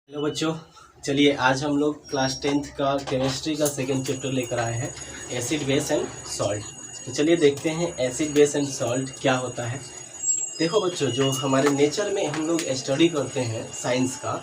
Hello बच्चों, चलिए आज हम लोग क्लास 10th का केमिस्ट्री का सेकंड चैप्टर लेकर आए हैं, एसिड बेस एंड सॉल्ट। तो चलिए देखते हैं एसिड बेस एंड सॉल्ट क्या होता है। देखो बच्चों, जो हमारे नेचर में हम लोग स्टडी करते हैं साइंस का,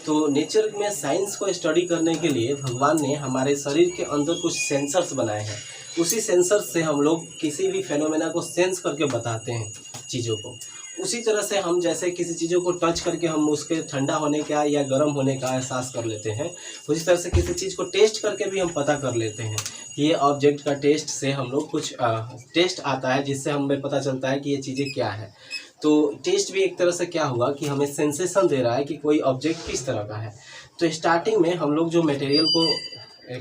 तो नेचर में साइंस को स्टडी करने के लिए भगवान ने हमारे शरीर के अंदर कुछ सेंसर्स बनाए हैं। उसी सेंसर से हम लोग किसी भी फेनोमेना को सेंस करके बताते हैं चीज़ों को। उसी तरह से हम जैसे किसी चीज़ों को टच करके हम उसके ठंडा होने का या गर्म होने का एहसास कर लेते हैं, उसी तरह से किसी चीज़ को टेस्ट करके भी हम पता कर लेते हैं। ये ऑब्जेक्ट का टेस्ट से हम लोग कुछ टेस्ट आता है जिससे हमें पता चलता है कि ये चीज़ें क्या है। तो टेस्ट भी एक तरह से क्या हुआ कि हमें सेंसेशन दे रहा है कि कोई ऑब्जेक्ट किस तरह का है। तो स्टार्टिंग में हम लोग जो मटेरियल को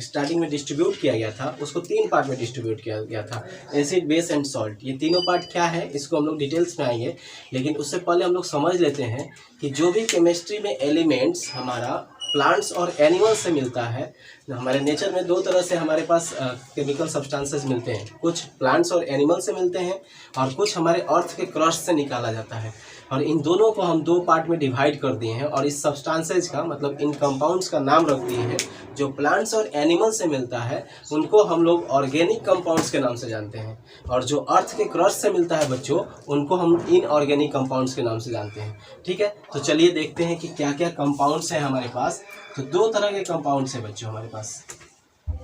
स्टार्टिंग में डिस्ट्रीब्यूट किया गया था, उसको 3 पार्ट में डिस्ट्रीब्यूट किया गया था, एसिड बेस एंड सॉल्ट। ये तीनों पार्ट क्या है इसको हम लोग डिटेल्स में आएंगे, लेकिन उससे पहले हम लोग समझ लेते हैं कि जो भी केमिस्ट्री में एलिमेंट्स हमारा प्लांट्स और एनिमल्स से मिलता है। हमारे नेचर में 2 तरह से हमारे पास केमिकल सब्सटेंसेस मिलते हैं, कुछ प्लांट्स और एनिमल से मिलते हैं और कुछ हमारे अर्थ के क्रस्ट से निकाला जाता है। और इन दोनों को हम 2 पार्ट में डिवाइड कर दिए हैं और इस सब्सटेंसेज का मतलब इन कंपाउंड्स का नाम रख दिए हैं। जो प्लांट्स और एनिमल से मिलता है उनको हम लोग ऑर्गेनिक कंपाउंड्स के नाम से जानते हैं, और जो अर्थ के क्रस्ट से मिलता है बच्चों, उनको हम इनऑर्गेनिक कंपाउंड्स के नाम से जानते हैं। ठीक है, तो चलिए देखते हैं कि क्या क्या कंपाउंड्स हैं हमारे पास। तो 2 तरह के कंपाउंड्स हैं बच्चों हमारे पास।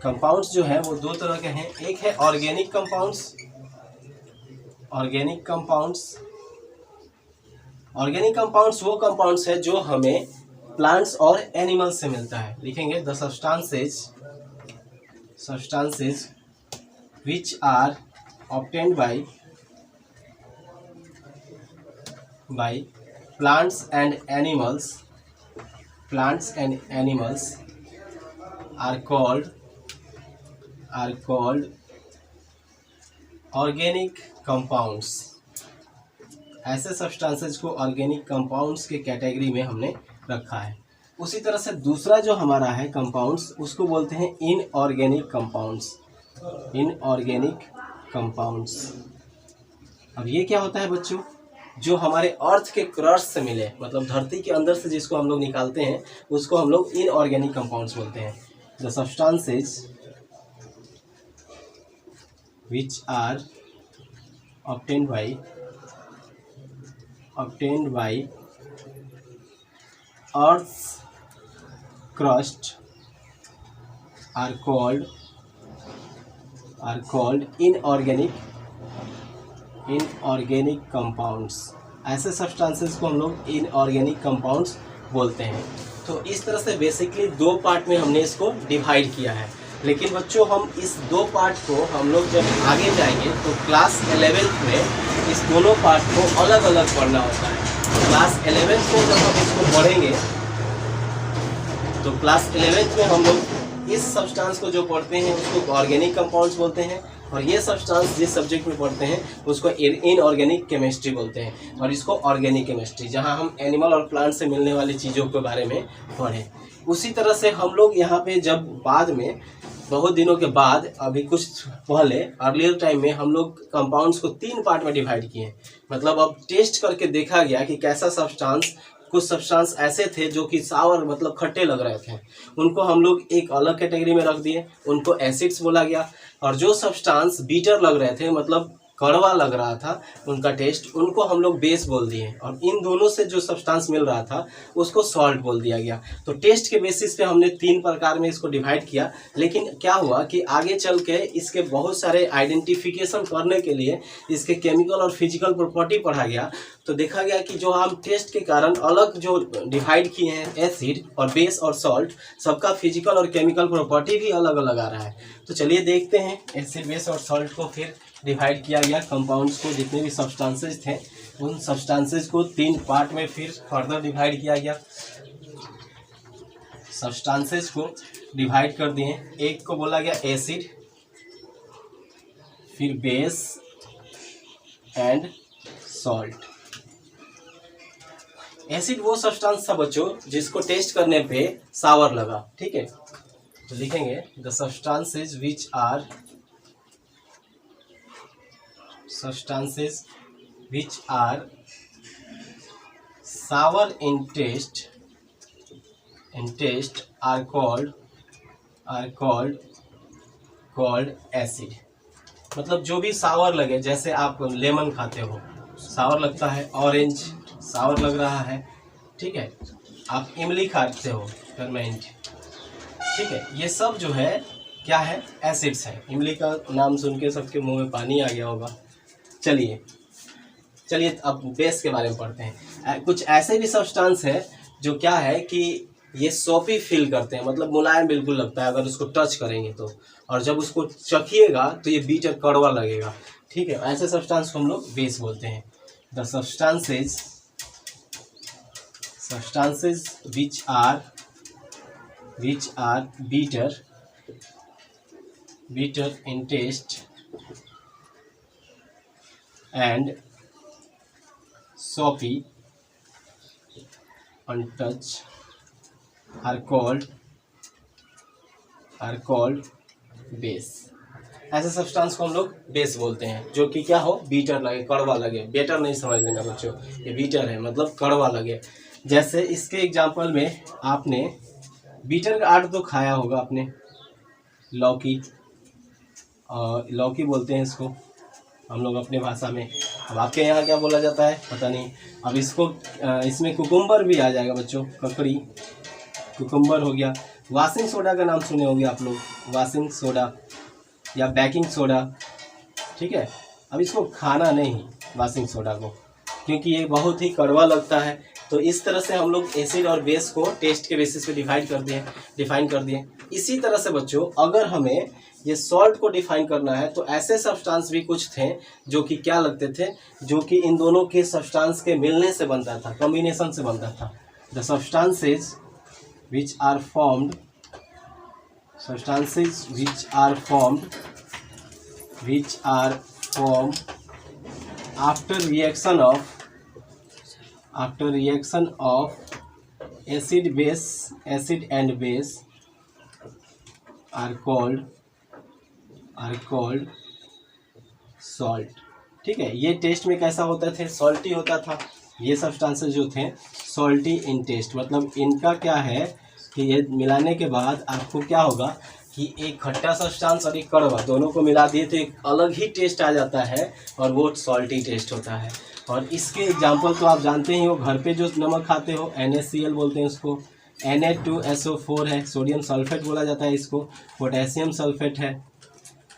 कंपाउंड्स जो है वो 2 तरह के हैं। एक है organic compounds. Organic compounds organic compounds वो कंपाउंड्स है जो हमें प्लांट्स और एनिमल्स से मिलता है। लिखेंगे the substances which are obtained by plants and animals are called organic compounds. ऐसे सब्सटेंसेज को ऑर्गेनिक कंपाउंड्स के कैटेगरी में हमने रखा है। उसी तरह से दूसरा जो हमारा है कंपाउंड्स, उसको बोलते हैं इनऑर्गेनिक कंपाउंड्स। अब ये क्या होता है बच्चों, जो हमारे अर्थ के क्रस्ट से मिले, मतलब धरती के अंदर से जिसको हम लोग निकालते हैं, उसको हम लोग इनऑर्गेनिक कंपाउंड्स बोलते हैं। The substances which are obtained by earth's crust are called inorganic compounds। ऐसे सब्सटेंसेस को हम लोग इनऑर्गेनिक कंपाउंड्स बोलते हैं। तो इस तरह से बेसिकली 2 पार्ट में हमने इसको डिवाइड किया है। लेकिन बच्चों, हम इस 2 पार्ट को हम लोग जब आगे जाएंगे तो क्लास 11th में इस दोनों पार्ट को अलग अलग पढ़ना होता है। क्लास 11th में जब हम इसको पढ़ेंगे तो क्लास 11th में हम लोग इस सब्सटेंस को जो पढ़ते हैं उसको ऑर्गेनिक कंपाउंड्स बोलते हैं, और ये सब्सटेंस जिस सब्जेक्ट में पढ़ते हैं उसको इनऑर्गेनिक केमिस्ट्री बोलते हैं, और इसको ऑर्गेनिक केमिस्ट्री, जहाँ हम एनिमल और प्लांट से मिलने वाली चीज़ों के बारे में पढ़ें। उसी तरह से हम लोग यहाँ पे जब बाद में बहुत दिनों के बाद, अभी कुछ पहले अर्लियर टाइम में हम लोग कंपाउंड्स को 3 पार्ट में डिवाइड किए। मतलब अब टेस्ट करके देखा गया कि कैसा सब्सटेंस, कुछ सब्सटेंस ऐसे थे जो कि सावर मतलब खट्टे लग रहे थे, उनको हम लोग एक अलग कैटेगरी में रख दिए, उनको एसिड्स बोला गया। और जो सब्सटेंस बीटर लग रहे थे, मतलब कड़वा लग रहा था उनका टेस्ट, उनको हम लोग बेस बोल दिए। और इन दोनों से जो सब्सटेंस मिल रहा था उसको सॉल्ट बोल दिया गया। तो टेस्ट के बेसिस पे हमने 3 प्रकार में इसको डिवाइड किया। लेकिन क्या हुआ कि आगे चल के इसके बहुत सारे आइडेंटिफिकेशन करने के लिए इसके केमिकल और फिजिकल प्रॉपर्टी पढ़ा गया। तो देखा गया कि जो हम टेस्ट के कारण अलग जो डिवाइड किए हैं एसिड और बेस और सॉल्ट, सबका फिजिकल और केमिकल प्रॉपर्टी भी अलग अलग आ रहा है। तो चलिए देखते हैं एसिड बेस और सॉल्ट को फिर डिवाइड किया गया। कंपाउंड्स को, जितने भी सब्सटेंसेज थे उन सब्सटेंसेज को 3 पार्ट में फिर फर्दर डिवाइड किया गया। सब्सटेंसेज को डिवाइड कर दिए, एक को बोला गया एसिड, फिर बेस एंड सॉल्ट। एसिड वो सब्सटेंस था बच्चों जिसको टेस्ट करने पे सावर लगा। ठीक है, तो लिखेंगे the substances which are sour in taste in taste are called acid। मतलब जो भी सावर लगे, जैसे आप लेमन खाते हो सावर लगता है, ऑरेंज सावर लग रहा है, ठीक है, आप इमली खाते हो फर्मेंट, ठीक है, ये सब जो है क्या है, एसिड्स है। इमली का नाम सुन के सबके मुंह में पानी आ गया होगा। चलिए अब बेस के बारे में पढ़ते हैं। कुछ ऐसे भी सब्सटेंस है जो क्या है कि ये सोपी फील करते हैं, मतलब मुलायम बिल्कुल लगता है अगर उसको टच करेंगे तो, और जब उसको चखिएगा तो ये बीटर कड़वा लगेगा, ठीक है। ऐसे सब्सटेंस को हम लोग बेस बोलते हैं। The substances which are bitter in taste and soapy on touch are called base. ऐसे सब्सटेंस को हम लोग बेस बोलते हैं जो कि क्या हो, बीटर लगे, कड़वा लगे। बेटर नहीं समझ लेना बच्चों, ये बीटर है मतलब कड़वा लगे। जैसे इसके एग्जांपल में आपने बीटर का आर्ट तो खाया होगा आपने, लौकी, लौकी बोलते हैं इसको हम लोग अपने भाषा में। अब आपके यहाँ क्या बोला जाता है पता नहीं। अब इसको इसमें कुकुम्बर भी आ जाएगा बच्चों, ककड़ी, कुकुम्बर हो गया। वॉशिंग सोडा का नाम सुने होंगे आप लोग, वॉशिंग सोडा या बेकिंग सोडा, ठीक है। अब इसको खाना नहीं वॉशिंग सोडा को, क्योंकि ये बहुत ही कड़वा लगता है। तो इस तरह से हम लोग एसिड और बेस को टेस्ट के बेसिस पे डिफाइन कर दिए। इसी तरह से बच्चों अगर हमें ये सॉल्ट को डिफाइन करना है तो ऐसे सब्सटेंस भी कुछ थे जो कि क्या लगते थे, जो कि इन दोनों के सब्सटेंस के मिलने से बनता था, कॉम्बिनेशन से बनता था। The substances which are formed after reaction of acid and base are called salt, ठीक है। ये टेस्ट में कैसा होता थे, सॉल्टी होता था। ये सब्सटेंसेस जो थे सॉल्टी इन टेस्ट, मतलब इनका क्या है कि ये मिलाने के बाद आपको क्या होगा कि एक खट्टा सब्सटेंस और एक कड़वा दोनों को मिला दिए तो एक अलग ही टेस्ट आ जाता है, और वो सॉल्टी टेस्ट होता है। और इसके एग्जांपल तो आप जानते ही हो, घर पे जो नमक खाते हो NaCl बोलते हैं उसको, Na2SO4 है, सोडियम सल्फेट बोला जाता है इसको, पोटेशियम सल्फेट है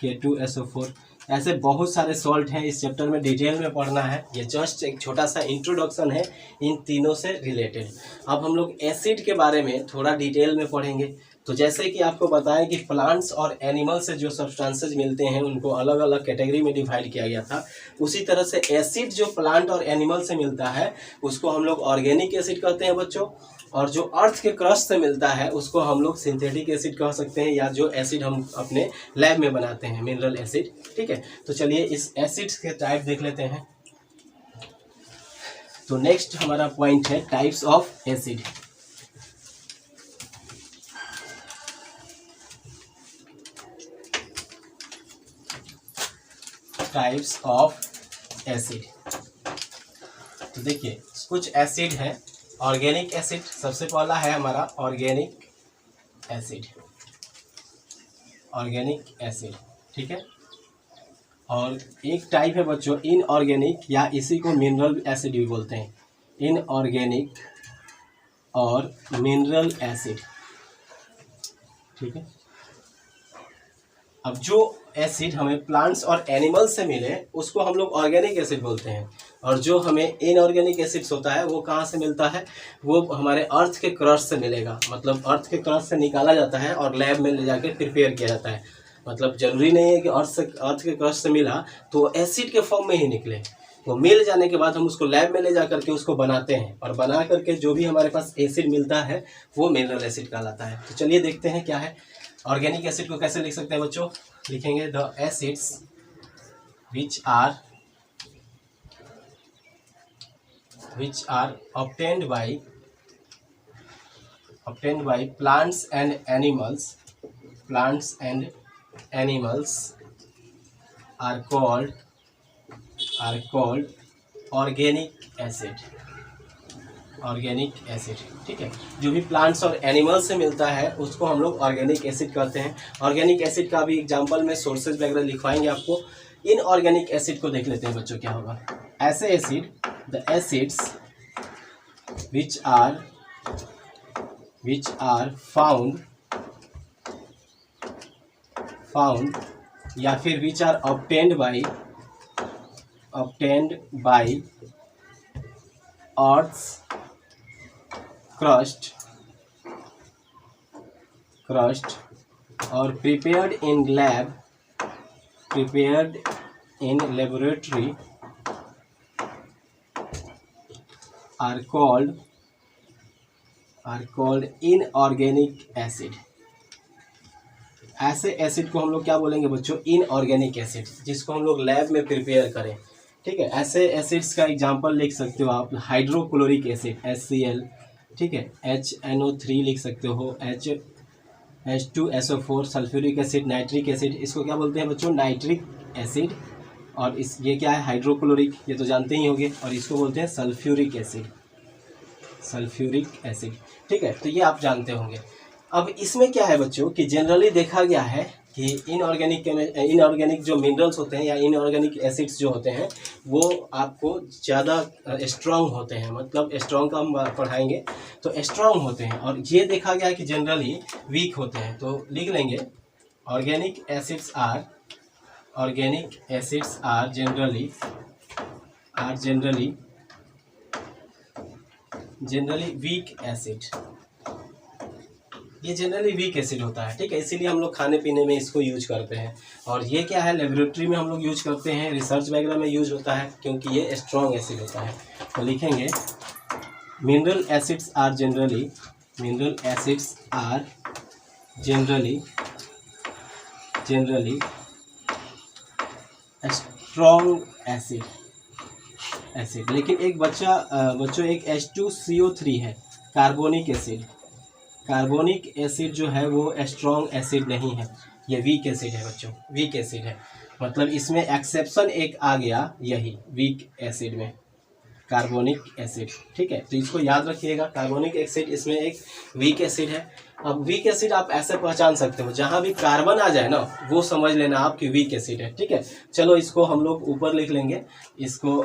K2SO4। ऐसे बहुत सारे सॉल्ट हैं, इस चैप्टर में डिटेल में पढ़ना है। ये जस्ट एक छोटा सा इंट्रोडक्शन है इन तीनों से रिलेटेड। अब हम लोग एसिड के बारे में थोड़ा डिटेल में पढ़ेंगे। तो जैसे कि आपको बताया कि प्लांट्स और एनिमल से जो सब्सटेंसेस मिलते हैं उनको अलग अलग कैटेगरी में डिवाइड किया गया था, उसी तरह से एसिड जो प्लांट और एनिमल से मिलता है उसको हम लोग ऑर्गेनिक एसिड कहते हैं बच्चों, और जो अर्थ के क्रस्ट से मिलता है उसको हम लोग सिंथेटिक एसिड कह सकते हैं, या जो एसिड हम अपने लैब में बनाते हैं मिनरल एसिड, ठीक है। तो चलिए इस एसिड्स के टाइप देख लेते हैं। तो नेक्स्ट हमारा पॉइंट है types of acid. Types of acid. तो देखिए कुछ एसिड है, ऑर्गेनिक एसिड सबसे पहला है हमारा ऑर्गेनिक एसिड, ठीक है। और एक टाइप है बच्चों इनऑर्गेनिक, या इसी को मिनरल एसिड भी बोलते हैं, इनऑर्गेनिक और मिनरल एसिड, ठीक है। अब जो एसिड हमें प्लांट्स और एनिमल्स से मिले उसको हम लोग ऑर्गेनिक एसिड बोलते हैं, और जो हमें इनऑर्गेनिक एसिड्स होता है वो कहाँ से मिलता है, वो हमारे अर्थ के क्रस्ट से मिलेगा। मतलब अर्थ के क्रस्ट से निकाला जाता है और लैब में ले जाकर प्रिपेयर किया जाता है। मतलब जरूरी नहीं है कि अर्थ के क्रस्ट से मिला तो एसिड के फॉर्म में ही निकले, वो मिल जाने के बाद हम उसको लैब में ले जा करके उसको बनाते हैं, और बना करके जो भी हमारे पास एसिड मिलता है वो मिनरल एसिड कहलाता है। तो चलिए देखते हैं क्या है। ऑर्गेनिक एसिड को कैसे लिख सकते हैं बच्चों, लिखेंगे the acids which are obtained by plants and animals are called organic acid। Organic acid, ठीक है। जो भी प्लांट्स और एनिमल्स से मिलता है उसको हम लोग ऑर्गेनिक एसिड कहते हैं। ऑर्गेनिक एसिड का भी एग्जांपल में सोर्सेज वगैरह लिखवाएंगे आपको। इनऑर्गेनिक एसिड को देख लेते हैं बच्चों क्या होगा। ऐसे acid, the acids which are found या फिर which are obtained by earth's crust और prepared in laboratory are called inorganic acid। ऐसे एसिड को हम लोग क्या बोलेंगे बच्चों? इनऑर्गेनिक एसिड, जिसको हम लोग लैब में प्रिपेयर करें, ठीक है। ऐसे एसिड्स का एग्जांपल लिख सकते हो आप। हाइड्रोक्लोरिक एसिड HCl, ठीक है, HNO3 लिख सकते हो, H2SO4, sulphuric acid, nitric acid, इसको क्या बोलते हैं बच्चों? Nitric acid. और ये क्या है? हाइड्रोक्लोरिक, ये तो जानते ही होंगे। और इसको बोलते हैं सल्फ्यूरिक एसिड, ठीक है। तो ये आप जानते होंगे। अब इसमें क्या है बच्चों कि जनरली देखा गया है कि इनऑर्गेनिक जो मिनरल्स होते हैं या इनऑर्गेनिक एसिड्स जो होते हैं वो आपको ज़्यादा स्ट्रॉन्ग होते हैं। मतलब स्ट्रॉन्ग का हम पढ़ाएंगे तो स्ट्रॉन्ग होते हैं। और ये देखा गया है कि जनरली वीक होते हैं। तो लिख लेंगे organic acids are generally weak acid. ये जनरली वीक एसिड होता है, ठीक है। इसीलिए हम लोग खाने पीने में इसको यूज करते हैं। और ये क्या है? लेबोरेटरी में हम लोग यूज करते हैं, रिसर्च वगैरह में यूज होता है, क्योंकि ये स्ट्रॉन्ग एसिड होता है। तो लिखेंगे mineral acids are generally strong acid. लेकिन एक बच्चों एक H2CO3 है, कार्बोनिक एसिड जो है वो स्ट्रॉन्ग एसिड नहीं है, ये वीक एसिड है बच्चों, वीक एसिड है। मतलब इसमें एक्सेप्शन एक आ गया, यही वीक एसिड में कार्बोनिक एसिड, ठीक है। तो इसको याद रखिएगा, कार्बोनिक एसिड इसमें एक वीक एसिड है। अब वीक एसिड आप ऐसे पहचान सकते हो, जहाँ भी कार्बन आ जाए ना वो समझ लेना आपकी वीक एसिड है, ठीक है। चलो इसको हम लोग ऊपर लिख लेंगे, इसको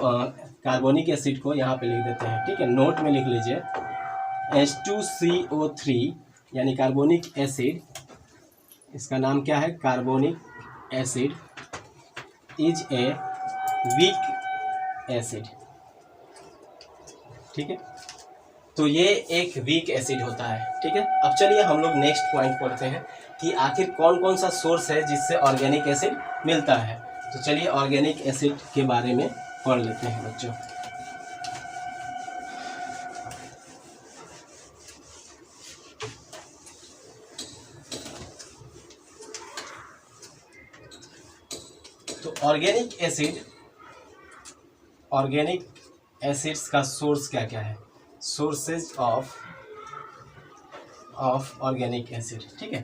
कार्बोनिक एसिड को यहाँ पे लिख देते हैं, ठीक है। नोट में लिख लीजिए H2CO3 यानी कार्बोनिक एसिड, इसका नाम क्या है? Carbonic acid is a weak acid, ठीक है। तो ये एक वीक एसिड होता है, ठीक है। अब चलिए हम लोग नेक्स्ट पॉइंट पढ़ते हैं कि आखिर कौन कौन सा सोर्स है जिससे ऑर्गेनिक एसिड मिलता है। तो चलिए ऑर्गेनिक एसिड के बारे में पढ़ लेते हैं बच्चों। तो ऑर्गेनिक एसिड्स का सोर्स क्या क्या है? सोर्सेज ऑफ ऑर्गेनिक एसिड, ठीक है।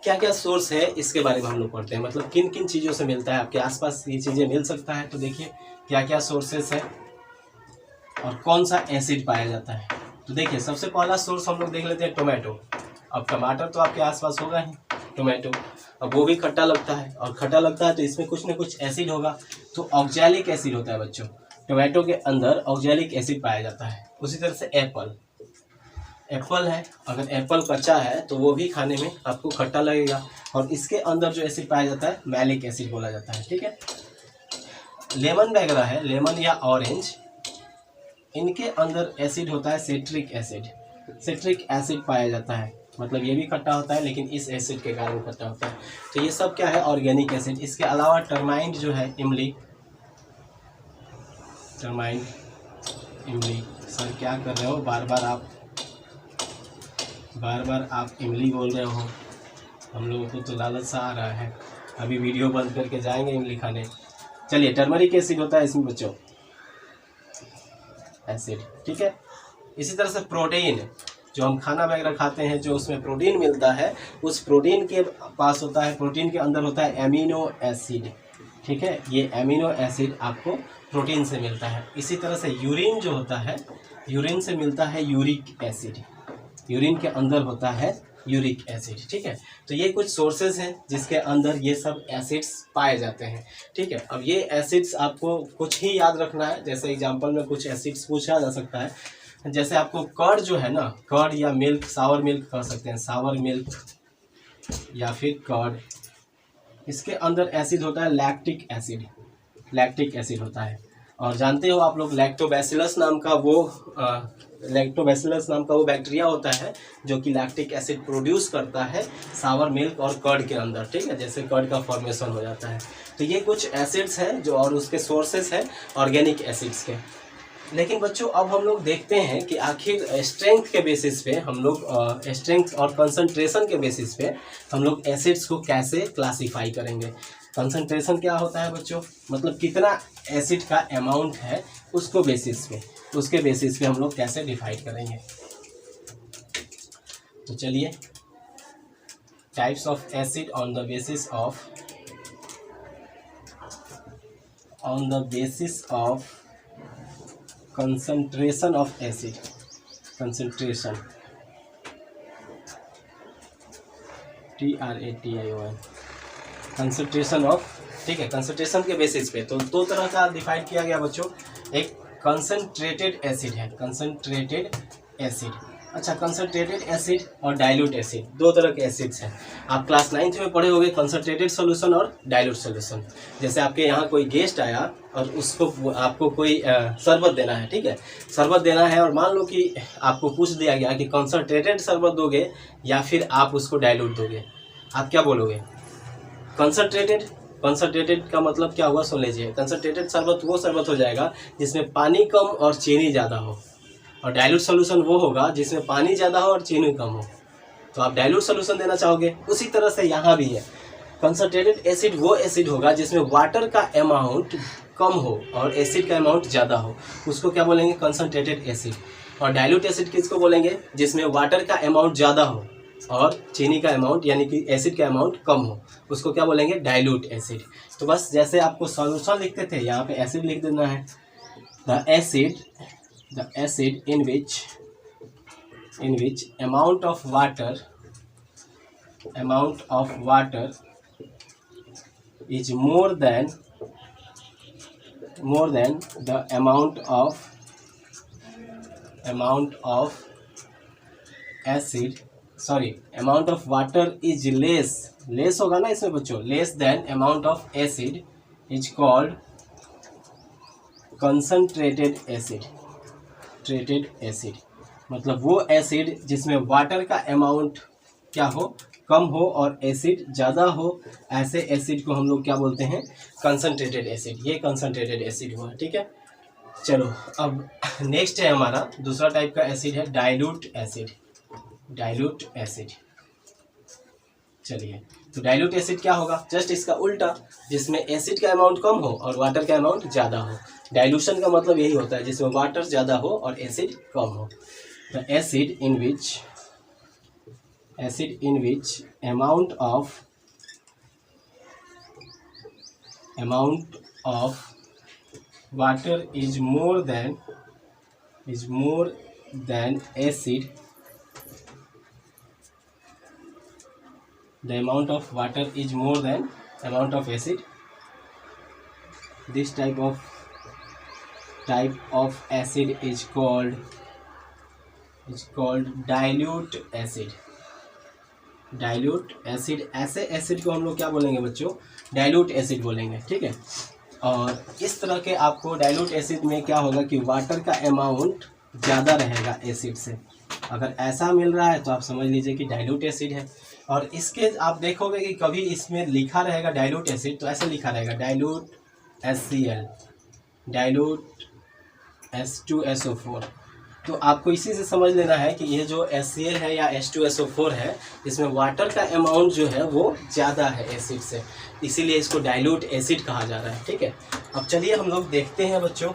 क्या क्या सोर्स है इसके बारे में हम लोग पढ़ते हैं। मतलब किन किन चीज़ों से मिलता है, आपके आसपास ये चीज़ें मिल सकता है। तो देखिए क्या क्या सोर्सेस है और कौन सा एसिड पाया जाता है। तो देखिए सबसे पहला सोर्स हम लोग देख लेते हैं टोमेटो। अब टमाटर तो आपके आसपास होगा ही, टोमेटो। अब वो भी खट्टा लगता है, और खट्टा लगता है तो इसमें कुछ ना कुछ एसिड होगा, तो ऑक्जेलिक एसिड होता है बच्चों। टोमेटो के अंदर ऑक्जेलिक एसिड पाया जाता है। उसी तरह से एप्पल है, अगर एप्पल कच्चा है तो वो भी खाने में आपको खट्टा लगेगा, और इसके अंदर जो एसिड पाया जाता है मैलिक एसिड बोला जाता है, ठीक है। लेमन वगैरह है, लेमन या ऑरेंज, इनके अंदर एसिड होता है सिट्रिक एसिड पाया जाता है। मतलब ये भी खट्टा होता है, लेकिन इस एसिड के कारण खट्टा होता है। तो ये सब क्या है? Organic acid. इसके अलावा टर्माइन जो है, इमली। सर क्या कर रहे हो? बार बार आप इमली बोल रहे हो। हम लोगों को तो लालच सा आ रहा है, अभी वीडियो बंद करके जाएंगे इमली खाने। चलिए टर्मरिक एसिड होता है इसमें बच्चों, एसिड, ठीक है। इसी तरह से प्रोटीन, जो हम खाना वगैरह खाते हैं, जो उसमें प्रोटीन मिलता है, उस प्रोटीन के पास होता है, प्रोटीन के अंदर होता है एमिनो एसिड, ठीक है। ये एमिनो एसिड आपको प्रोटीन से मिलता है। इसी तरह से यूरिन जो होता है, यूरिन से मिलता है यूरिक एसिड, यूरिन के अंदर होता है यूरिक एसिड, ठीक है। तो ये कुछ सोर्सेज हैं जिसके अंदर ये सब एसिड्स पाए जाते हैं, ठीक है। अब ये एसिड्स आपको कुछ ही याद रखना है, जैसे एग्जांपल में कुछ एसिड्स पूछा जा सकता है, जैसे आपको कर्ड जो है ना, कर्ड या मिल्क, सावर मिल्क कह सकते हैं, सावर मिल्क या फिर कर्ड, इसके अंदर एसिड होता है लैक्टिक एसिड, लैक्टिक एसिड होता है। और जानते हो आप लोग लैक्टोबैसिलस नाम का वो बैक्टीरिया होता है जो कि लैक्टिक एसिड प्रोड्यूस करता है सावर मिल्क और कर्ड के अंदर, ठीक है, जैसे कर्ड का फॉर्मेशन हो जाता है। तो ये कुछ एसिड्स हैं जो, और उसके सोर्सेस हैं ऑर्गेनिक एसिड्स के। लेकिन बच्चों अब हम लोग देखते हैं कि आखिर स्ट्रेंथ के बेसिस पे हम लोग स्ट्रेंथ और कंसंट्रेशन के बेसिस पे हम लोग एसिड्स को कैसे क्लासीफाई करेंगे। कंसंट्रेशन क्या होता है बच्चों, मतलब कितना एसिड का अमाउंट है उसको बेसिस पे, उसके बेसिस पे हम लोग कैसे डिफाइड करेंगे। तो चलिए, types of acid on the basis of concentration of acid, concentration, TRATION, concentration of, ठीक है, कंसंट्रेशन के बेसिस पे तो दो तरह का डिफाइड किया गया बच्चों। एक कंसंट्रेटेड एसिड है, कंसंट्रेटेड एसिड, अच्छा, कंसंट्रेटेड एसिड और डाइल्यूट एसिड, दो तरह के एसिड्स हैं। आप क्लास 9th में पढ़े होंगे कंसंट्रेटेड सॉल्यूशन और डाइल्यूट सॉल्यूशन। जैसे आपके यहाँ कोई गेस्ट आया और उसको आपको कोई शरबत देना है, ठीक है, शरबत देना है, और मान लो कि आपको पूछ दिया गया कि कंसंट्रेटेड शरबत दोगे या फिर आप उसको डाइल्यूट दोगे, आप क्या बोलोगे? कंसंट्रेटेड। कंसंट्रेटेड का मतलब क्या हुआ सुन लीजिए, कंसंट्रेटेड शरबत वो शरबत हो जाएगा जिसमें पानी कम और चीनी ज़्यादा हो, और डाइल्यूट सॉल्यूशन वो होगा जिसमें पानी ज़्यादा हो और चीनी कम हो, तो आप डाइल्यूट सॉल्यूशन देना चाहोगे। उसी तरह से यहाँ भी है, कंसंट्रेटेड एसिड वो एसिड होगा जिसमें वाटर का अमाउंट कम हो और एसिड का अमाउंट ज़्यादा हो, उसको क्या बोलेंगे? Concentrated acid. और डाइल्यूट एसिड किसको बोलेंगे? जिसमें वाटर का अमाउंट ज़्यादा हो और चीनी का अमाउंट यानी कि एसिड का अमाउंट कम हो, उसको क्या बोलेंगे? Dilute acid. तो बस जैसे आपको सॉल्यूशन लिखते थे, यहाँ पे एसिड लिख देना है। The acid in which amount of water is more than the amount of acid, amount of water is less होगा ना इसमें बच्चों, less than amount of acid is called concentrated acid। Treated acid मतलब वो acid जिसमें water का amount क्या हो? कम हो और एसिड ज़्यादा हो, ऐसे एसिड को हम लोग क्या बोलते हैं? Concentrated acid. ये कंसंट्रेटेड एसिड हुआ, ठीक है। चलो अब नेक्स्ट है हमारा दूसरा टाइप का एसिड है डाइल्यूट एसिड। डाइल्यूट एसिड, चलिए, तो डाइल्यूट एसिड क्या होगा? जस्ट इसका उल्टा, जिसमें एसिड का अमाउंट कम हो और वाटर का अमाउंट ज़्यादा हो। डाइल्यूशन का मतलब यही होता है जिसमें वाटर ज़्यादा हो और एसिड कम हो। The acid in which amount of water is more than acid, the amount of water is more than amount of acid. This type of acid is called dilute acid। Dilute acid, ऐसे acid को हम लोग क्या बोलेंगे बच्चों? Dilute acid बोलेंगे, ठीक है। और इस तरह के आपको डाइल्यूट एसिड में क्या होगा कि वाटर का अमाउंट ज़्यादा रहेगा एसिड से। अगर ऐसा मिल रहा है तो आप समझ लीजिए कि डाइल्यूट एसिड है। और इसके आप देखोगे कि कभी इसमें लिखा रहेगा डाइल्यूट एसिड, तो ऐसे लिखा रहेगा डाइल्यूट HCl, डाइल्यूट H2SO4। तो आपको इसी से समझ लेना है कि ये जो HCl है या H2SO4 है, इसमें वाटर का अमाउंट जो है वो ज़्यादा है एसिड से, इसीलिए इसको डाइल्यूट एसिड कहा जा रहा है, ठीक है। अब चलिए हम लोग देखते हैं बच्चों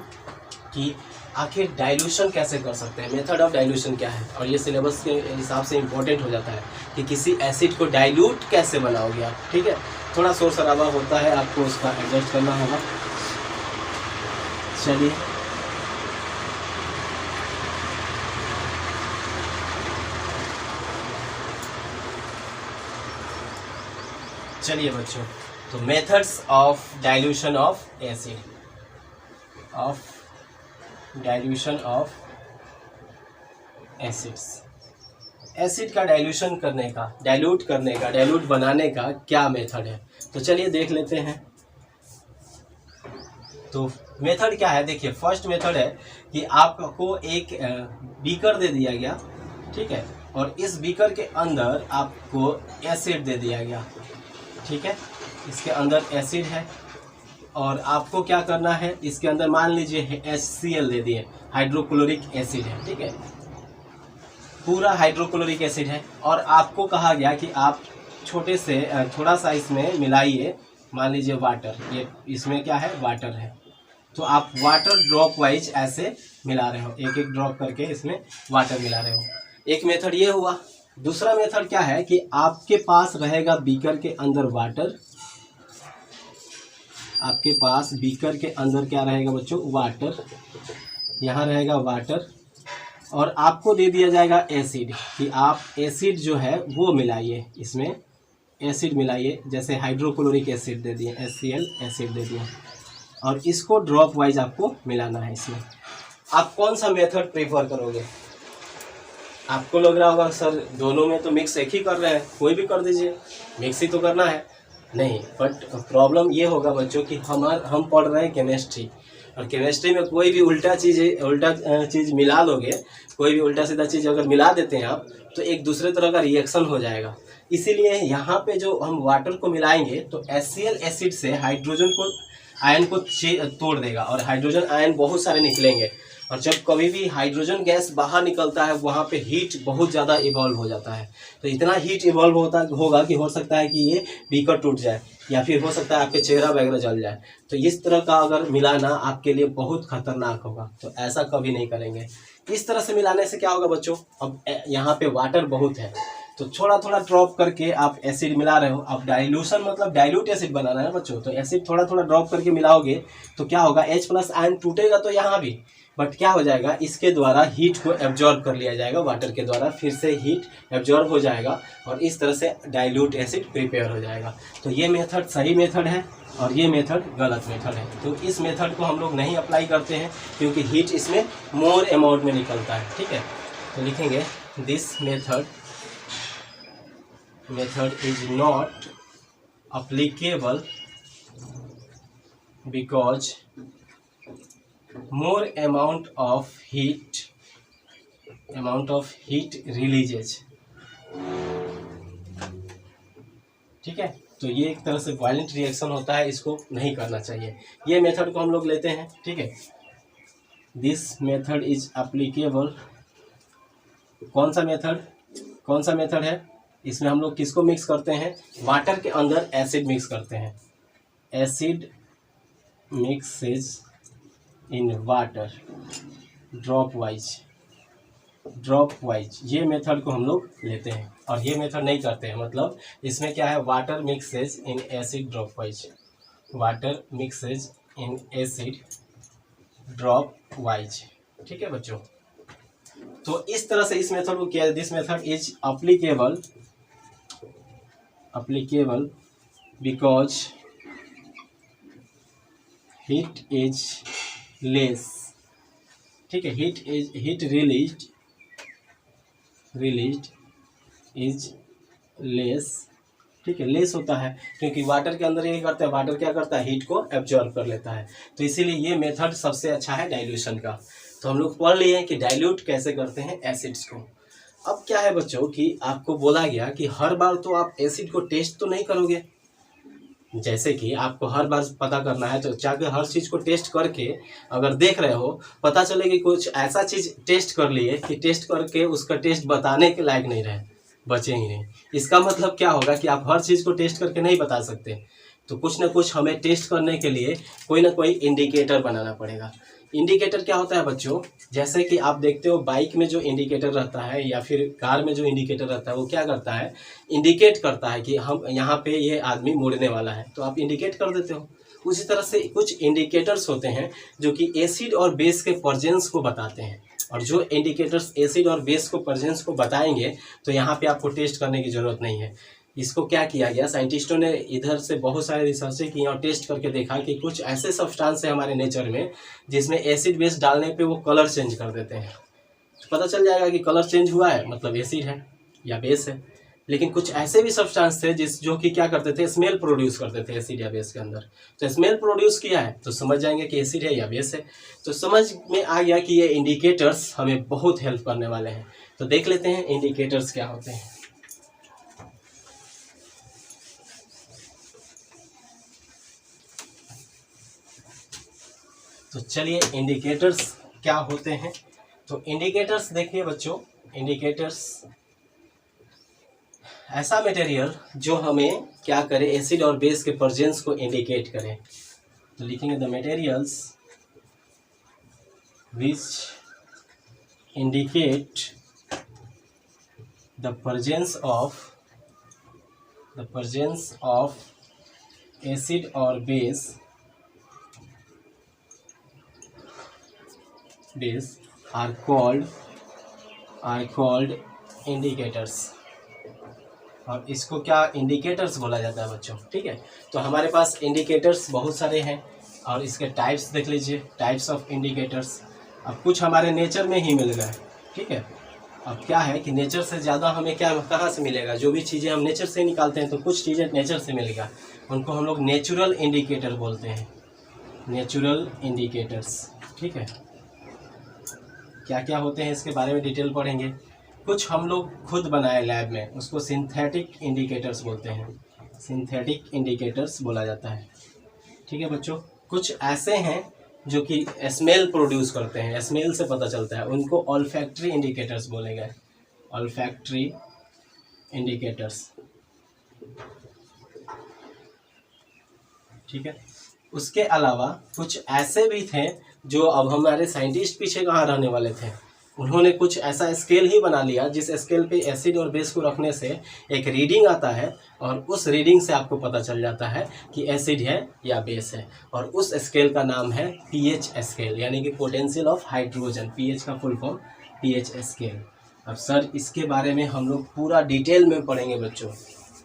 कि आखिर डाइल्यूशन कैसे कर सकते हैं, मेथड ऑफ डाइल्यूशन क्या है। और ये सिलेबस के हिसाब से इम्पोर्टेंट हो जाता है कि किसी एसिड को डाइल्यूट कैसे बनाओगे आप, ठीक है। थोड़ा शोर शराबा होता है, आपको उसका एडजस्ट करना होगा। चलिए चलिए बच्चों, तो methods of dilution of acid, dilution of acids. Acid का डाइल्यूशन करने का, डाइल्यूट करने का, डाइल्यूट बनाने का क्या मेथड है, तो चलिए देख लेते हैं। तो मेथड क्या है, देखिए फर्स्ट मेथड है कि आपको एक बीकर दे दिया गया, ठीक है, और इस बीकर के अंदर आपको एसिड दे दिया गया, ठीक है, इसके अंदर एसिड है और आपको क्या करना है, इसके अंदर मान लीजिए HCl दे दिए, हाइड्रोक्लोरिक एसिड है, ठीक है, पूरा हाइड्रोक्लोरिक एसिड है, और आपको कहा गया कि आप छोटे से थोड़ा सा इसमें मिलाइए, मान लीजिए वाटर, ये इसमें क्या है, वाटर है, तो आप वाटर ड्रॉप वाइज ऐसे मिला रहे हो, एक एक ड्रॉप करके इसमें वाटर मिला रहे हो। एक मेथड ये हुआ। दूसरा मेथड क्या है कि आपके पास रहेगा बीकर के अंदर वाटर, आपके पास बीकर के अंदर क्या रहेगा बच्चों, वाटर, यहाँ रहेगा वाटर, और आपको दे दिया जाएगा एसिड, कि आप एसिड जो है वो मिलाइए, इसमें एसिड मिलाइए, जैसे हाइड्रोक्लोरिक एसिड दे दिए, HCl एसिड दे दिए, और इसको ड्रॉप वाइज आपको मिलाना है इसमें। आप कौन सा मेथड प्रेफर करोगे? आपको लग रहा होगा सर दोनों में तो मिक्स एक ही कर रहे हैं, कोई भी कर दीजिए, मिक्स ही तो करना है। नहीं, बट प्रॉब्लम ये होगा बच्चों कि हम पढ़ रहे हैं केमिस्ट्री, और केमिस्ट्री में कोई भी उल्टा चीज़ मिला लोगे, कोई भी उल्टा सीधा चीज़ अगर मिला देते हैं आप, तो एक दूसरे तरह का रिएक्शन हो जाएगा। इसीलिए यहाँ पे जो हम वाटर को मिलाएंगे तो HCl एसिड से हाइड्रोजन को, आयन को तोड़ देगा, और हाइड्रोजन आयन बहुत सारे निकलेंगे, और जब कभी भी हाइड्रोजन गैस बाहर निकलता है वहाँ पे हीट बहुत ज़्यादा इवॉल्व हो जाता है, तो इतना हीट इवॉल्व होगा कि हो सकता है कि ये बीकर टूट जाए, या फिर हो सकता है आपके चेहरा वगैरह जल जाए। तो इस तरह का अगर मिलाना आपके लिए बहुत खतरनाक होगा, तो ऐसा कभी नहीं करेंगे। इस तरह से मिलाने से क्या होगा बच्चों, अब यहाँ पे वाटर बहुत है, तो थोड़ा थोड़ा ड्रॉप करके आप एसिड मिला रहे हो। अब डाइल्यूशन मतलब डाइल्यूट एसिड बनाना है बच्चों, तो एसिड थोड़ा थोड़ा ड्रॉप करके मिलाओगे तो क्या होगा, H+ आयन टूटेगा तो यहाँ भी, बट क्या हो जाएगा, इसके द्वारा हीट को एब्जॉर्ब कर लिया जाएगा, वाटर के द्वारा फिर से हीट एब्जॉर्ब हो जाएगा, और इस तरह से डाइल्यूट एसिड प्रिपेयर हो जाएगा। तो ये मेथड सही मेथड है और ये मेथड गलत मेथड है। तो इस मेथड को हम लोग नहीं अप्लाई करते हैं क्योंकि हीट इसमें मोर अमाउंट में निकलता है, ठीक है। तो लिखेंगे this method is not applicable because more amount of heat releases, ठीक है। तो ये एक तरह से वायलेंट रिएक्शन होता है, इसको नहीं करना चाहिए। ये मेथड को हम लोग लेते हैं, ठीक है। दिस मेथड इज एप्लीकेबल, कौन सा मेथड है, इसमें हम लोग किसको मिक्स करते हैं, वाटर के अंदर एसिड मिक्स करते हैं, acid mixes in water drop wise, ये मेथड को हम लोग लेते हैं। और ये मेथड नहीं करते हैं, मतलब इसमें क्या है, water mixes in acid drop wise, water mixes in acid drop wise, ठीक है बच्चों। तो इस तरह से इस मेथड को किया, this method is applicable because heat is less, ठीक है, heat released is less, ठीक है, लेस होता है क्योंकि वाटर के अंदर ये करता है, वाटर क्या करता है, हीट को एब्जॉर्ब कर लेता है। तो इसीलिए ये मेथड सबसे अच्छा है डाइल्यूशन का। तो हम लोग पढ़ लिए कि डाइल्यूट कैसे करते हैं एसिड्स को। अब क्या है बच्चों कि आपको बोला गया कि हर बार तो आप एसिड को टेस्ट तो नहीं करोगे, जैसे कि आपको हर बार पता करना है तो जाकर हर चीज़ को टेस्ट करके अगर देख रहे हो, पता चले कि कुछ ऐसा चीज़ टेस्ट कर लिए कि टेस्ट करके उसका टेस्ट बताने के लायक नहीं रहे, बचे ही नहीं। इसका मतलब क्या होगा कि आप हर चीज़ को टेस्ट करके नहीं बता सकते, तो कुछ ना कुछ हमें टेस्ट करने के लिए कोई ना कोई इंडिकेटर बनाना पड़ेगा। इंडिकेटर क्या होता है बच्चों, जैसे कि आप देखते हो बाइक में जो इंडिकेटर रहता है या फिर कार में जो इंडिकेटर रहता है, वो क्या करता है, इंडिकेट करता है कि हम यहाँ पे ये आदमी मुड़ने वाला है, तो आप इंडिकेट कर देते हो। उसी तरह से कुछ इंडिकेटर्स होते हैं जो कि एसिड और बेस के प्रेजेंस को बताते हैं, और जो इंडिकेटर्स एसिड और बेस को प्रेजेंस को बताएंगे तो यहाँ पे आपको टेस्ट करने की ज़रूरत नहीं है। इसको क्या किया गया, साइंटिस्टों ने इधर से बहुत सारे रिसर्चें की और टेस्ट करके देखा कि कुछ ऐसे सब्सटेंस है हमारे नेचर में जिसमें एसिड बेस डालने पे वो कलर चेंज कर देते हैं। तो पता चल जाएगा कि कलर चेंज हुआ है मतलब एसिड है या बेस है। लेकिन कुछ ऐसे भी सब्सटेंस थे जो कि क्या करते थे, स्मेल प्रोड्यूस करते थे एसिड या बेस के अंदर। तो स्मेल प्रोड्यूस किया है तो समझ जाएंगे कि एसिड है या बेस है। तो समझ में आ गया कि ये इंडिकेटर्स हमें बहुत हेल्प करने वाले हैं। तो देख लेते हैं इंडिकेटर्स क्या होते हैं। तो चलिए इंडिकेटर्स क्या होते हैं। तो इंडिकेटर्स देखिए बच्चों, इंडिकेटर्स ऐसा मटेरियल जो हमें क्या करे, एसिड और बेस के प्रेजेंस को इंडिकेट करे। तो लिखेंगे the materials which indicate the presence of acid और बेस are called indicators। और इसको क्या इंडिकेटर्स बोला जाता है बच्चों, ठीक है। तो हमारे पास इंडिकेटर्स बहुत सारे हैं और इसके टाइप्स देख लीजिए, टाइप्स ऑफ इंडिकेटर्स। अब कुछ हमारे नेचर में ही मिल गए, ठीक है। अब क्या है कि नेचर से ज़्यादा हमें क्या कहाँ से मिलेगा, जो भी चीज़ें हम नेचर से निकालते हैं तो कुछ चीज़ें नेचर से मिलेगा, उनको हम लोग नेचुरल इंडिकेटर बोलते हैं, नेचुरल इंडिकेटर्स, ठीक है। क्या क्या होते हैं इसके बारे में डिटेल पढ़ेंगे। कुछ हम लोग खुद बनाए लैब में, उसको सिंथेटिक इंडिकेटर्स बोलते हैं, सिंथेटिक इंडिकेटर्स बोला जाता है, ठीक है बच्चों। कुछ ऐसे हैं जो कि स्मेल प्रोड्यूस करते हैं, स्मेल से पता चलता है, उनको ऑल्फैक्टरी इंडिकेटर्स बोले गए, ऑल्फैक्टरी इंडिकेटर्स, ठीक है। उसके अलावा कुछ ऐसे भी थे जो, अब हमारे साइंटिस्ट पीछे कहाँ रहने वाले थे, उन्होंने कुछ ऐसा स्केल ही बना लिया जिस स्केल पे एसिड और बेस को रखने से एक रीडिंग आता है और उस रीडिंग से आपको पता चल जाता है कि एसिड है या बेस है। और उस स्केल का नाम है पीएच स्केल, यानी कि पोटेंशियल ऑफ हाइड्रोजन, पीएच का फुल फॉर्म पीएच स्केल। अब सर इसके बारे में हम लोग पूरा डिटेल में पढ़ेंगे बच्चों,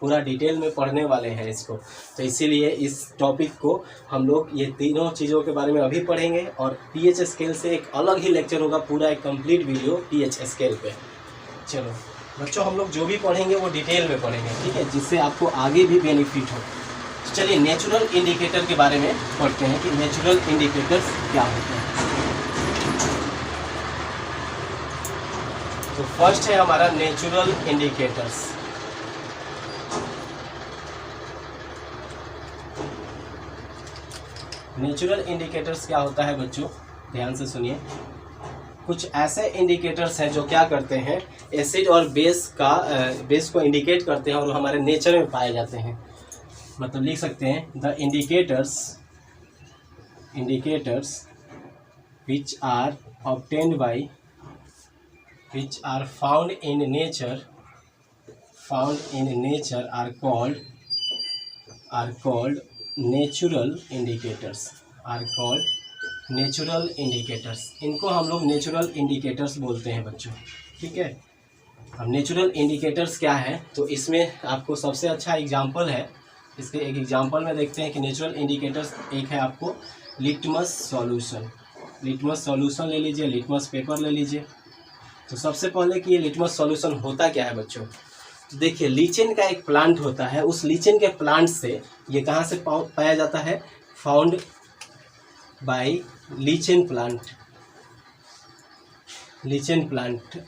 पूरा डिटेल में पढ़ने वाले हैं इसको। तो इसीलिए इस टॉपिक को हम लोग ये तीनों चीज़ों के बारे में अभी पढ़ेंगे और पीएच स्केल से एक अलग ही लेक्चर होगा, पूरा एक कंप्लीट वीडियो पीएच स्केल पे। चलो बच्चों, हम लोग जो भी पढ़ेंगे वो डिटेल में पढ़ेंगे, ठीक है, जिससे आपको आगे भी बेनिफिट हो। तो चलिए नेचुरल इंडिकेटर के बारे में पढ़ते हैं कि नेचुरल इंडिकेटर्स क्या होते हैं। तो फर्स्ट है हमारा नेचुरल इंडिकेटर्स। नेचुरल इंडिकेटर्स क्या होता है बच्चों, ध्यान से सुनिए। कुछ ऐसे इंडिकेटर्स हैं जो क्या करते हैं, एसिड और बेस को इंडिकेट करते हैं और हमारे नेचर में पाए जाते हैं। मतलब लिख सकते हैं the indicators which are obtained by, which are found in nature are called natural indicators, इनको हम लोग नेचुरल इंडिकेटर्स बोलते हैं बच्चों, ठीक है। अब नेचुरल इंडिकेटर्स क्या है, तो इसमें आपको सबसे अच्छा एग्जांपल है, इसके एक एग्जांपल में देखते हैं कि नेचुरल इंडिकेटर्स एक है आपको लिटमस सॉल्यूशन ले लीजिए, लिटमस पेपर ले लीजिए। तो सबसे पहले कि ये लिटमस सॉल्यूशन होता क्या है बच्चों, तो देखिए लीचेन का एक प्लांट होता है, उस लीचेन के प्लांट से ये कहाँ से पाया जाता है, फाउंड बाय लीचेन प्लांट।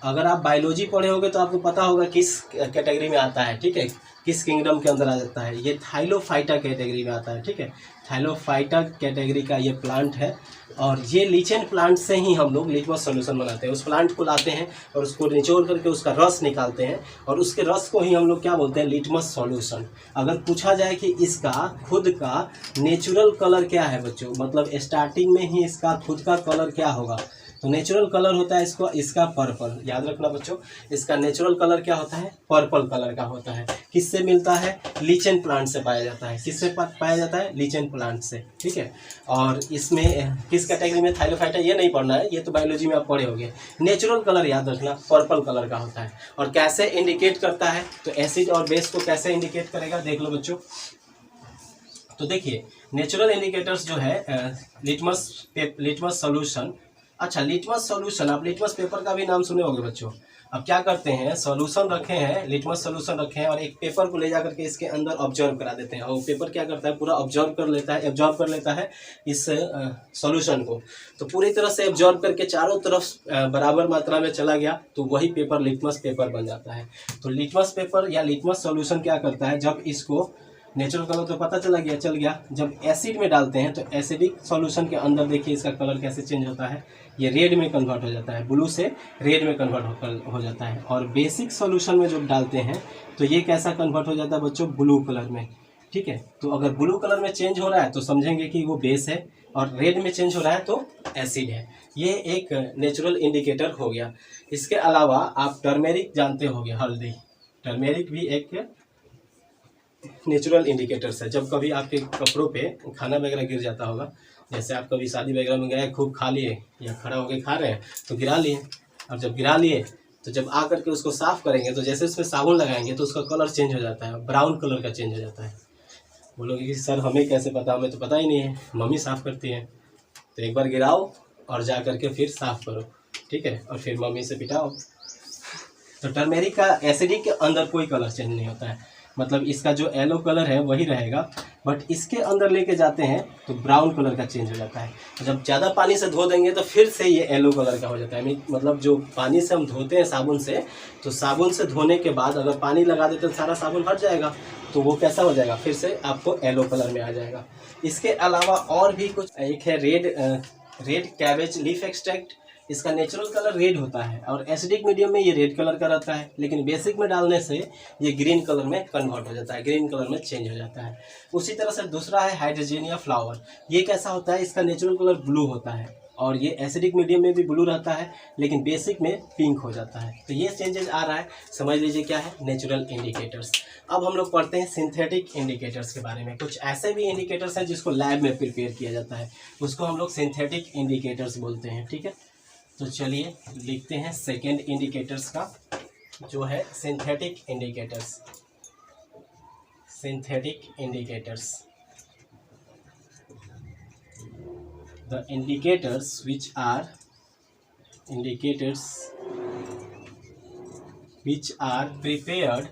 अगर आप बायोलॉजी पढ़े होंगे तो आपको पता होगा किस कैटेगरी में आता है, ठीक है, किस किंगडम के अंदर आ जाता है। ये थाइलोफाइटा कैटेगरी में आता है, ठीक है, थाइलोफाइटा कैटेगरी का ये प्लांट है। और ये लीचेन प्लांट से ही हम लोग लिटमस सॉल्यूशन बनाते हैं। उस प्लांट को लाते हैं और उसको निचोड़ करके उसका रस निकालते हैं और उसके रस को ही हम लोग क्या बोलते हैं, लिटमस सॉल्यूशन। अगर पूछा जाए कि इसका खुद का नेचुरल कलर क्या है बच्चों, मतलब स्टार्टिंग में ही इसका खुद का कलर क्या होगा, तो नेचुरल कलर होता है इसका पर्पल, याद रखना बच्चों, इसका नेचुरल कलर क्या होता है, पर्पल कलर का होता है। किससे मिलता है, लीचेन प्लांट से पाया जाता है। किससे पाया जाता है, लीचेन प्लांट से, ठीक है। और इसमें किस कैटेगरी में, थाइलोफाइटा, ये नहीं पढ़ना है, ये तो बायोलॉजी में आप पढ़े होंगे। नेचुरल कलर याद रखना पर्पल कलर का होता है। और कैसे इंडिकेट करता है, तो एसिड और बेस को कैसे इंडिकेट करेगा, देख लो बच्चों। तो देखिए नेचुरल इंडिकेटर्स जो है लिटमस सॉल्यूशन। अच्छा, लिटमस सॉल्यूशन, आप लिटमस पेपर का भी नाम सुने होंगे बच्चों। अब क्या करते हैं, सॉल्यूशन रखे हैं, लिटमस सॉल्यूशन रखे हैं और एक पेपर को ले जा करके इसके अंदर ऑब्जर्व करा देते हैं और वो पेपर क्या करता है, पूरा ऑब्जर्व कर लेता है इस सॉल्यूशन को। तो पूरी तरह से ऑब्जर्व करके चारों तरफ बराबर मात्रा में चला गया तो वही पेपर लिटमस पेपर बन जाता है। तो लिटमस पेपर या लिटमस सॉल्यूशन क्या करता है, जब इसको नेचुरल कलर तो पता चल गया, जब एसिड में डालते हैं तो एसिडिक सॉल्यूशन के अंदर देखिए इसका कलर कैसे चेंज होता है, ये रेड में कन्वर्ट हो जाता है, ब्लू से रेड में कन्वर्ट हो जाता है। और बेसिक सॉल्यूशन में जब डालते हैं तो ये कैसा कन्वर्ट हो जाता है बच्चों, ब्लू कलर में, ठीक है। तो अगर ब्लू कलर में चेंज हो रहा है तो समझेंगे कि वो बेस है, और रेड में चेंज हो रहा है तो एसिड है। ये एक नेचुरल इंडिकेटर हो गया। इसके अलावा आप टर्मेरिक जानते होंगे, हल्दी, टर्मेरिक भी एक नेचुरल इंडिकेटर्स है। जब कभी आपके कपड़ों पे खाना वगैरह गिर जाता होगा, जैसे आप कभी शादी वगैरह में गए, खूब खा लिए या खड़ा होकर खा रहे हैं तो गिरा लिए, और जब गिरा लिए तो जब आ करके उसको साफ़ करेंगे तो जैसे उसमें साबुन लगाएंगे तो उसका कलर चेंज हो जाता है, ब्राउन कलर का चेंज हो जाता है। बोलोगे कि सर हमें कैसे पता, हमें तो पता ही नहीं है, मम्मी साफ़ करती है। तो एक बार गिराओ और जा करके फिर साफ़ करो, ठीक है, और फिर मम्मी से पिटाओ। तो टर्मेरिक का एसिडिक के अंदर कोई कलर चेंज नहीं होता है, मतलब इसका जो येलो कलर है वही रहेगा, बट इसके अंदर लेके जाते हैं तो ब्राउन कलर का चेंज हो जाता है। जब ज़्यादा पानी से धो देंगे तो फिर से ये येलो कलर का हो जाता है। मतलब जो पानी से हम धोते हैं साबुन से, तो साबुन से धोने के बाद अगर पानी लगा देते तो सारा साबुन हट जाएगा, तो वो कैसा हो जाएगा, फिर से आपको येलो कलर में आ जाएगा। इसके अलावा और भी कुछ, एक है रेड कैबेज लीफ एक्सट्रैक्ट। इसका नेचुरल कलर रेड होता है और एसिडिक मीडियम में ये रेड कलर का रहता है, लेकिन बेसिक में डालने से ये ग्रीन कलर में कन्वर्ट हो जाता है, ग्रीन कलर में चेंज हो जाता है। उसी तरह से दूसरा है हाइड्रोजेनिया फ्लावर। ये कैसा होता है, इसका नेचुरल कलर ब्लू होता है और ये एसिडिक मीडियम में भी ब्लू रहता है, लेकिन बेसिक में पिंक हो जाता है। तो ये चेंजेस आ रहा है, समझ लीजिए क्या है, नेचुरल इंडिकेटर्स। अब हम लोग पढ़ते हैं सिंथेटिक इंडिकेटर्स के बारे में। कुछ ऐसे भी इंडिकेटर्स हैं जिसको लैब में प्रिपेयर किया जाता है, उसको हम लोग सिंथेटिक इंडिकेटर्स बोलते हैं, ठीक है। तो चलिए लिखते हैं सेकेंड इंडिकेटर्स का, जो है synthetic indicators. Synthetic indicators, the indicators which are prepared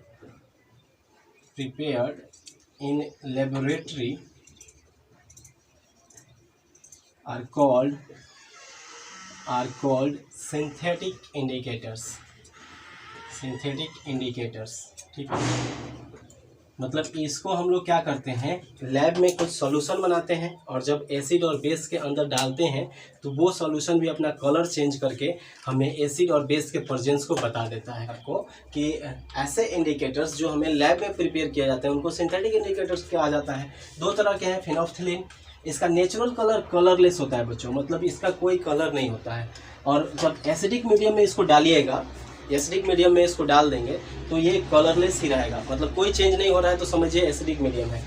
in laboratory are called synthetic indicators। ठीक है, मतलब इसको हम लोग क्या करते हैं, लैब में कुछ सॉल्यूशन बनाते हैं और जब एसिड और बेस के अंदर डालते हैं तो वो सॉल्यूशन भी अपना कलर चेंज करके हमें एसिड और बेस के प्रेजेंस को बता देता है आपको। कि ऐसे इंडिकेटर्स जो हमें लैब में प्रिपेयर किया जाता है उनको सिंथेटिक इंडिकेटर्स कहा जाता है। दो तरह के हैं, फिनोल्फ्थलीन, इसका नेचुरल कलर कलरलेस होता है बच्चों, मतलब इसका कोई कलर नहीं होता है। और जब एसिडिक मीडियम में इसको डालिएगा, एसिडिक मीडियम में इसको डाल देंगे तो ये कलरलेस ही रहेगा, मतलब कोई चेंज नहीं हो रहा है तो समझिए एसिडिक मीडियम है।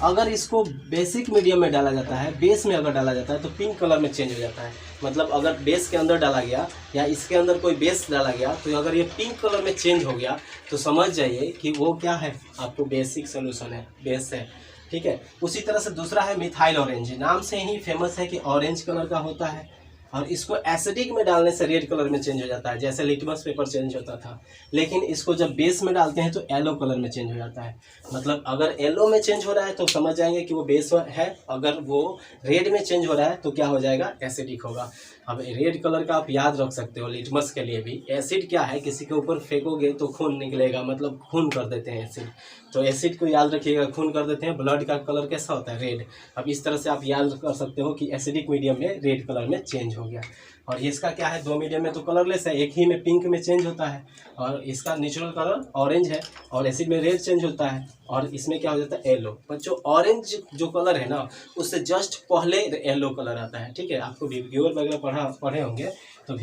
अगर इसको बेसिक मीडियम में डाला जाता है, बेस में अगर डाला जाता है तो पिंक कलर में चेंज हो जाता है। मतलब अगर बेस के अंदर डाला गया या इसके अंदर कोई बेस डाला गया तो अगर ये पिंक कलर में चेंज हो गया तो समझ जाइए कि वो क्या है, आपको बेसिक सोल्यूशन है, बेस है, ठीक है। उसी तरह से दूसरा है मिथाइल ऑरेंज, नाम से ही फेमस है कि ऑरेंज कलर का होता है और इसको एसिडिक में डालने से रेड कलर में चेंज हो जाता है, जैसे लिटमस पेपर चेंज होता था। लेकिन इसको जब बेस में डालते हैं तो येलो कलर में चेंज हो जाता है। मतलब अगर येलो में चेंज हो रहा है तो समझ जाएंगे कि वो बेस है, अगर वो रेड में चेंज हो रहा है तो क्या हो जाएगा, एसिडिक होगा। अब रेड कलर का आप याद रख सकते हो लिटमस के लिए भी। एसिड क्या है, किसी के ऊपर फेंकोगे तो खून निकलेगा, मतलब खून कर देते हैं एसिड, तो एसिड को याद रखिएगा, खून कर देते हैं। ब्लड का कलर कैसा होता है, रेड। अब इस तरह से आप याद कर सकते हो कि एसिडिक मीडियम में रेड कलर में चेंज हो गया। और इसका क्या है, दो मीडियम में तो कलरलेस है, एक ही में पिंक में चेंज होता है और इसका नेचुरल कलर ऑरेंज है और एसिड में रेड चेंज होता है और इसमें क्या हो जाता है येलो। बच्चों ऑरेंज जो कलर है ना उससे जस्ट पहले येलो कलर आता है, ठीक है। आपको विबग्योर वगैरह पढ़े होंगे, तो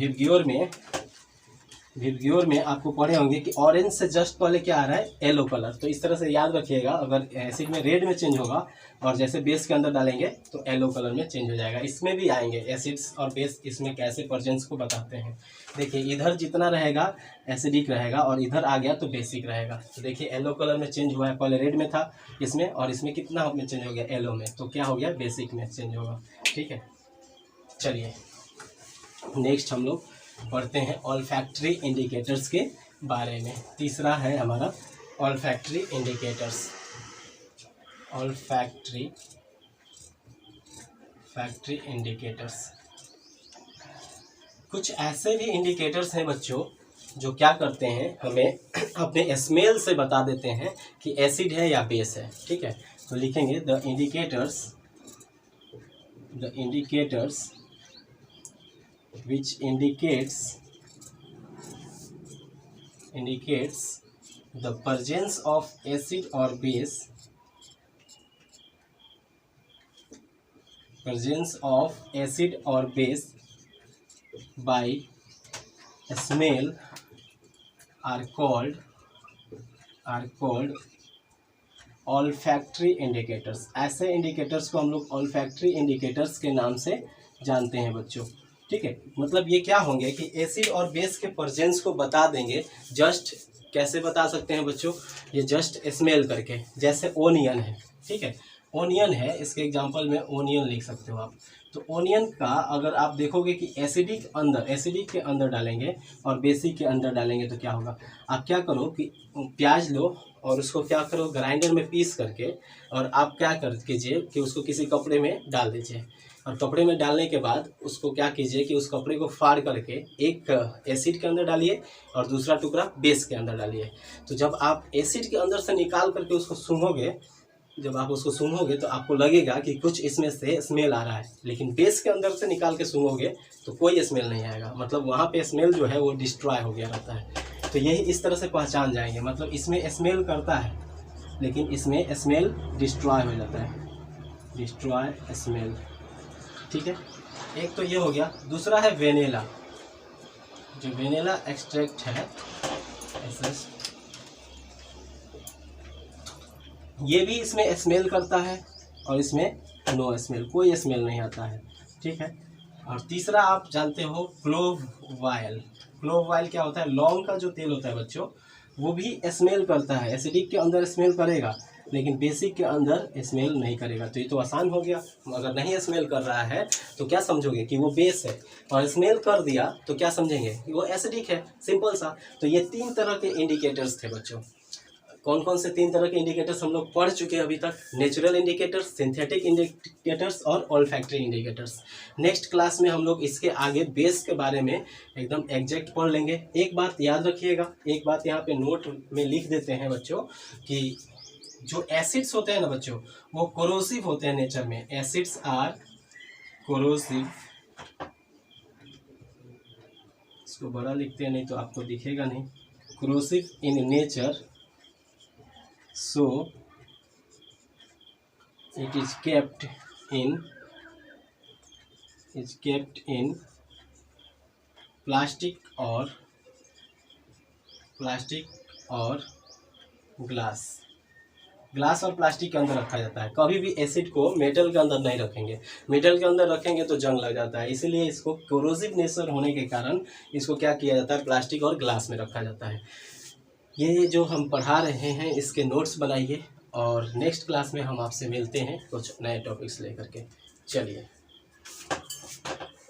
विबग्योर में आपको पढ़े होंगे कि ऑरेंज से जस्ट पहले क्या आ रहा है, येलो कलर। तो इस तरह से याद रखिएगा, अगर एसिड में रेड में चेंज होगा और जैसे बेस के अंदर डालेंगे तो येलो कलर में चेंज हो जाएगा। इसमें भी आएंगे एसिड्स और बेस, इसमें कैसे प्रेजेंस को बताते हैं। देखिए इधर जितना रहेगा एसिडिक रहेगा और इधर आ गया तो बेसिक रहेगा। तो देखिए येलो कलर में चेंज हुआ है, पहले रेड में था इसमें, और इसमें कितना में चेंज हो गया, येलो में, तो क्या हो गया, बेसिक में चेंज होगा, ठीक है। चलिए नेक्स्ट हम लोग पढ़ते हैं ऑल्फैक्टरी इंडिकेटर्स के बारे में। तीसरा है हमारा ऑल्फैक्टरी इंडिकेटर्स। ऑल्फैक्टरी इंडिकेटर्स कुछ ऐसे भी इंडिकेटर्स हैं बच्चों जो क्या करते हैं, हमें अपने स्मेल से बता देते हैं कि एसिड है या बेस है, ठीक है। तो लिखेंगे the indicators which indicates the presence of acid or base by smell are called olfactory indicators। ऐसे इंडिकेटर्स को हम लोग olfactory indicators के नाम से जानते हैं बच्चों, ठीक है। मतलब ये क्या होंगे कि एसिड और बेस के प्रेजेंस को बता देंगे। जस्ट कैसे बता सकते हैं बच्चों, ये जस्ट स्मेल करके, जैसे ओनियन है, ठीक है। ओनियन है, इसके एग्जांपल में ओनियन लिख सकते हो आप। तो ओनियन का अगर आप देखोगे कि एसिडिक के अंदर डालेंगे और बेसिक के अंदर डालेंगे तो क्या होगा। आप क्या करो कि प्याज लो और उसको क्या करो, ग्राइंडर में पीस करके, और आप क्या कीजिए कि उसको किसी कपड़े में डाल दीजिए, और कपड़े में डालने के बाद उसको क्या कीजिए कि उस कपड़े को फाड़ करके एक एसिड के अंदर डालिए और दूसरा टुकड़ा बेस के अंदर डालिए। तो जब आप एसिड के अंदर से निकाल करके उसको सूंघोगे, तो आपको लगेगा कि कुछ इसमें से स्मेल आ रहा है, लेकिन बेस के अंदर से निकाल के सूंघोगे तो कोई स्मेल नहीं आएगा। मतलब वहाँ पे स्मेल जो है वो डिस्ट्रॉय हो गया रहता है। तो यही इस तरह से पहचान जाएंगे, मतलब इसमें स्मेल करता है लेकिन इसमें स्मेल डिस्ट्रॉय हो जाता है, डिस्ट्रॉय स्मेल, ठीक है। एक तो ये हो गया। दूसरा है वेनिला, जो वेनिला एक्सट्रैक्ट है ये भी इसमें स्मेल करता है और इसमें नो स्मेल, कोई स्मेल नहीं आता है, ठीक है। और तीसरा आप जानते हो क्लोव ऑयल। क्लोव ऑयल क्या होता है, लौंग का जो तेल होता है बच्चों, वो भी स्मेल करता है। एसिडिक के अंदर स्मेल करेगा लेकिन बेसिक के अंदर स्मेल नहीं करेगा। तो ये तो आसान हो गया। अगर नहीं स्मेल कर रहा है तो क्या समझोगे कि वो बेस है, और स्मेल कर दिया तो क्या समझेंगे कि वो एसिडिक है, सिंपल सा। तो ये 3 तरह के इंडिकेटर्स थे बच्चों। कौन कौन से 3 तरह के इंडिकेटर्स हम लोग पढ़ चुके हैं अभी तक, नेचुरल इंडिकेटर्स, सिंथेटिक इंडिकेटर्स और ऑल्फैक्टरी इंडिकेटर्स। नेक्स्ट क्लास में हम लोग इसके आगे बेस के बारे में एकदम एग्जैक्ट पढ़ लेंगे। एक बात याद रखिएगा, एक बात यहाँ पे नोट में लिख देते हैं बच्चों कि जो एसिड्स होते हैं ना बच्चों, वो कोरोसिव होते हैं नेचर में। एसिड्स आर कोरोसिव, इसको बड़ा लिखते हैं नहीं तो आपको दिखेगा नहीं, corrosive in nature, so it is kept in plastic और ग्लास और प्लास्टिक के अंदर रखा जाता है। कभी भी एसिड को मेटल के अंदर नहीं रखेंगे, मेटल के अंदर रखेंगे तो जंग लग जाता है। इसीलिए इसको कोरोसिव नेचर होने के कारण इसको क्या किया जाता है, प्लास्टिक और ग्लास में रखा जाता है। ये जो हम पढ़ा रहे हैं इसके नोट्स बनाइए, और नेक्स्ट क्लास में हम आपसे मिलते हैं कुछ नए टॉपिक्स लेकर के। चलिए।